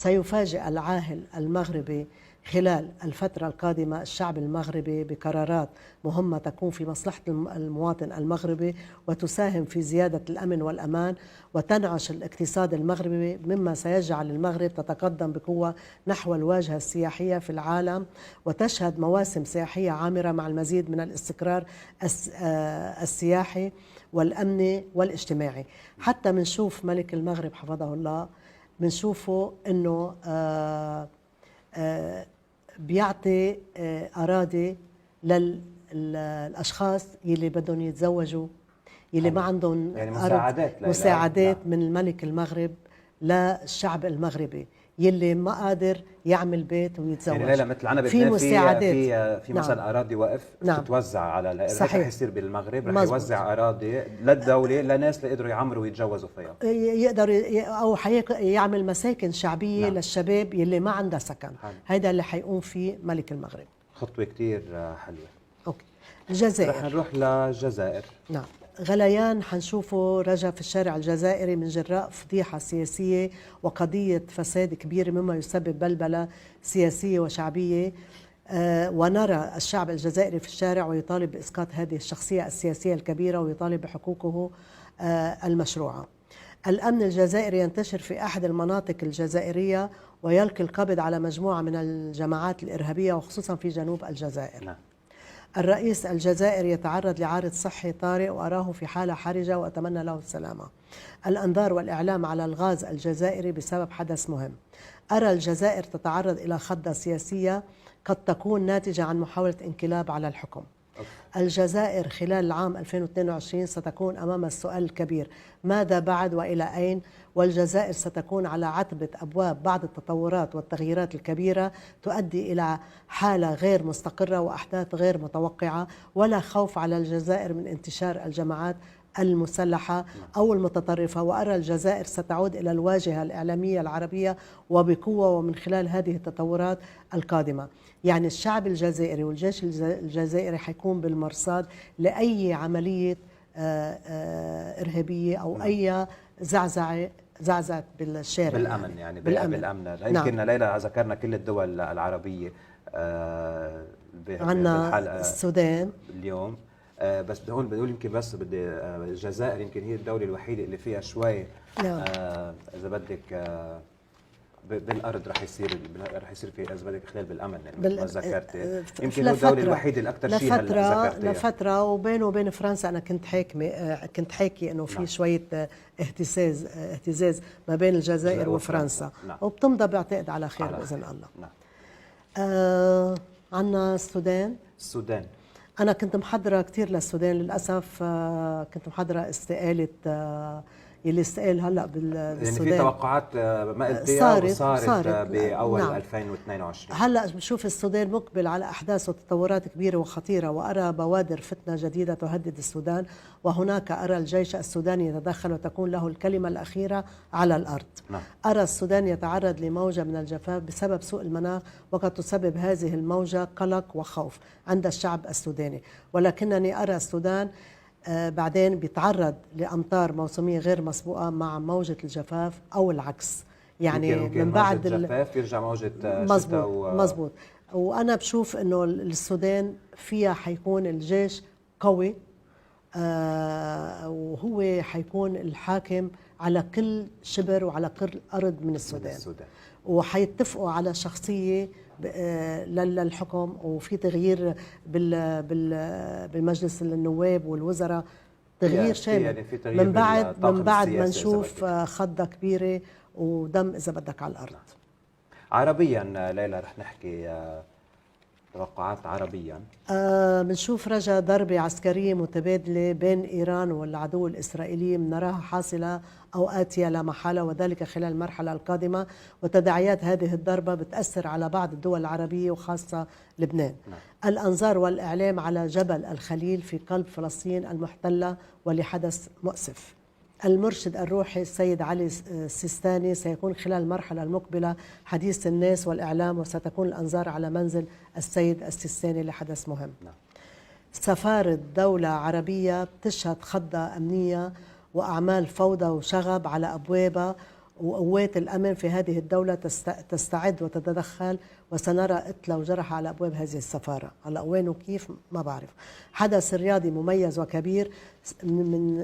سيفاجئ العاهل المغربي خلال الفترة القادمة الشعب المغربي بقرارات مهمة تكون في مصلحة المواطن المغربي وتساهم في زيادة الأمن والأمان وتنعش الاقتصاد المغربي، مما سيجعل المغرب تتقدم بقوة نحو الواجهة السياحية في العالم وتشهد مواسم سياحية عامرة مع المزيد من الاستقرار السياحي والأمني والاجتماعي. حتى منشوف ملك المغرب حفظه الله منشوفه أنه بيعطي أراضي للأشخاص يلي بدهم يتزوجوا، يلي ما عندهم يعني مساعدات من الملك المغرب للشعب المغربي يلي ما قادر يعمل بيت ويتزوج. يعني ليلى مثل عنا في مساعدات في مثلا اراضي وقف تتوزع على صحيح. رح يصير بالمغرب رح يوزع اراضي للدوله لناس اللي يقدروا يعمروا ويتجوزوا فيها، يقدر او يعمل مساكن شعبيه للشباب يلي ما عندها سكن. هيدا اللي حيقوم فيه ملك المغرب. خطوه كثير حلوه. اوكي. الجزائر رح نروح للجزائر. نعم. غليان حنشوفه رجع في الشارع الجزائري من جراء فضيحة سياسية وقضية فساد كبيرة مما يسبب بلبلة سياسية وشعبية، ونرى الشعب الجزائري في الشارع ويطالب بإسقاط هذه الشخصية السياسية الكبيرة ويطالب بحقوقه المشروعة. الأمن الجزائري ينتشر في أحد المناطق الجزائرية ويلقي القبض على مجموعة من الجماعات الإرهابية وخصوصا في جنوب الجزائر. نعم. الرئيس الجزائري يتعرض لعارض صحي طارئ وأراه في حالة حرجة وأتمنى له السلامة. الأنظار والإعلام على الغاز الجزائري بسبب حدث مهم. أرى الجزائر تتعرض إلى خضة سياسية قد تكون ناتجة عن محاولة انقلاب على الحكم. الجزائر خلال العام 2022 ستكون أمام السؤال الكبير: ماذا بعد وإلى أين؟ والجزائر ستكون على عتبة أبواب بعض التطورات والتغييرات الكبيرة تؤدي إلى حالة غير مستقرة وأحداث غير متوقعة، ولا خوف على الجزائر من انتشار الجماعات المسلحة أو المتطرفة. وأرى الجزائر ستعود إلى الواجهة الإعلامية العربية وبقوة ومن خلال هذه التطورات القادمة. يعني الشعب الجزائري والجيش الجزائري حيكون بالمرصاد لأي عملية إرهابية أو أي زعزعة بالشارع بالأمن يعني بالأمن. يمكن ليلى ذكرنا كل الدول العربية عنا السودان اليوم، بس بدي هون بقول يمكن بس بدي الجزائر يمكن هي الدولة الوحيدة اللي فيها شوي إذا بدك بالارض رح يصير في اذا بدك خلال بالامن يعني ما ذكرتي يمكن هو الدوله الوحيده اللي اكثر شيء هلا ذكرتيها لفتره. وبينه وبين فرنسا انا كنت حاكي انه في شويه اهتزاز ما بين الجزائر وفرنسا. وبتمضى بعتقد على خير باذن الله. عندنا السودان. انا كنت محضره كثير للسودان للاسف. كنت محضره استقاله يلي استقال هلا بالسودان. يعني في توقعات ما قلتيها وصارت باول 2022. هلا بشوف السودان مقبل على احداث وتطورات كبيره وخطيره، وارى بوادر فتنه جديده تهدد السودان، وهناك ارى الجيش السوداني يتدخل وتكون له الكلمه الاخيره على الارض. ارى السودان يتعرض لموجه من الجفاف بسبب سوء المناخ، وقد تسبب هذه الموجه قلق وخوف عند الشعب السوداني، ولكنني ارى السودان بعدين بيتعرض لأمطار موسمية غير مسبوقة مع موجة الجفاف أو العكس. يعني من بعد الجفاف يرجع موجة مزبوط. وأنا بشوف أنه السودان فيها حيكون الجيش قوي، وهو حيكون الحاكم على كل شبر وعلى كل أرض من السودان. وحيتفقوا على شخصية للحكم، وفي تغيير بالمجلس النواب والوزراء، تغيير شامل. يعني في تغيير من بعد ما نشوف خضة كبيرة ودم إذا بدك على الأرض. عربيا ليلى رح نحكي توقعات عربيا. بنشوف رجا ضربة عسكرية متبادلة بين إيران والعدو الإسرائيلي نراها حاصلة أو آتية لا محالة، وذلك خلال المرحلة القادمة. وتداعيات هذه الضربة بتأثر على بعض الدول العربية وخاصة لبنان. الأنظار والإعلام على جبل الخليل في قلب فلسطين المحتلة ولحدث مؤسف. المرشد الروحي السيد علي السيستاني سيكون خلال المرحلة المقبلة حديث الناس والإعلام، وستكون الأنظار على منزل السيد السيستاني لحدث مهم. سفارة دولة عربية بتشهد خضة أمنية وأعمال فوضى وشغب على أبوابها، وقوات الأمن في هذه الدولة تستعد وتتدخل، وسنرى قتلى وجرحى على أبواب هذه السفارة. هلا وين وكيف ما بعرف. حدث رياضي مميز وكبير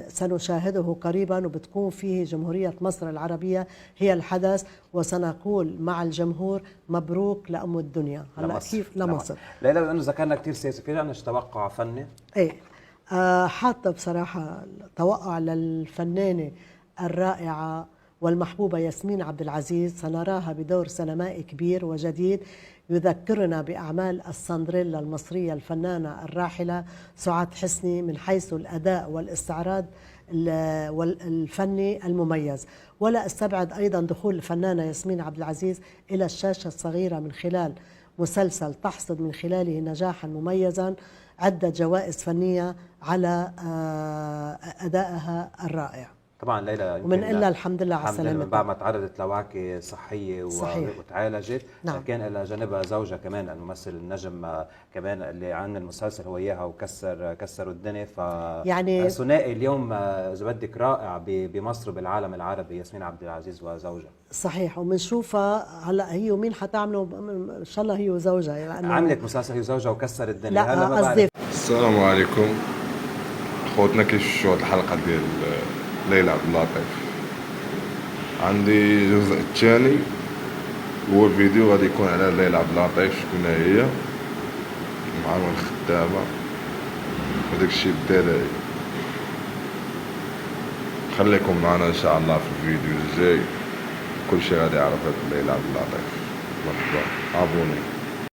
سنشاهده قريبا، وبتكون فيه جمهورية مصر العربية هي الحدث، وسنقول مع الجمهور مبروك لأم الدنيا. هلا كيف لمصر. ليلى لأنه ذكرنا كثير سياسي، في عندنا توقع فني؟ ايه حاطة بصراحة توقع للفنانة الرائعة والمحبوبة ياسمين عبد العزيز. سنراها بدور سينمائي كبير وجديد يذكرنا بأعمال السندريلا المصرية الفنانة الراحلة سعاد حسني من حيث الأداء والاستعراض الفني المميز. ولا استبعد أيضا دخول الفنانة ياسمين عبد العزيز إلى الشاشة الصغيرة من خلال مسلسل تحصد من خلاله نجاحا مميزا، عدة جوائز فنية على أدائها الرائع. طبعا ليلى ومن إلا الحمد لله على السلامة. من بعد ما تعرضت لوعكة صحية وتعالجت، نعم. كان إلى جانبها زوجها كمان الممثل النجم كمان اللي عن المسلسل هو إياها، وكسروا الدنيا. ف يعني ثنائي اليوم إذا بدك رائع بمصر وبالعالم العربي، ياسمين عبد العزيز وزوجها. صحيح، وبنشوفها هلا هي ومين حتعمله ان شاء الله هي وزوجها، لانه عملت مسلسل هي وزوجها وكسر الدنيا. لا هلا ما بعرف. السلام عليكم اخوتنا، كيف شو الحلقه ديال ليلى عبد اللطيف؟ عندي الجزء الثاني، هو الفيديو غادي يكون على ليلى عبد اللطيف شكون هي مع الخدامه وداك الشيء الدراري. خليكم معنا ان شاء الله في الفيديو الجاي، كل شيء غادي يعرف ليلى عبد اللطيف. مرحبا، ابوني.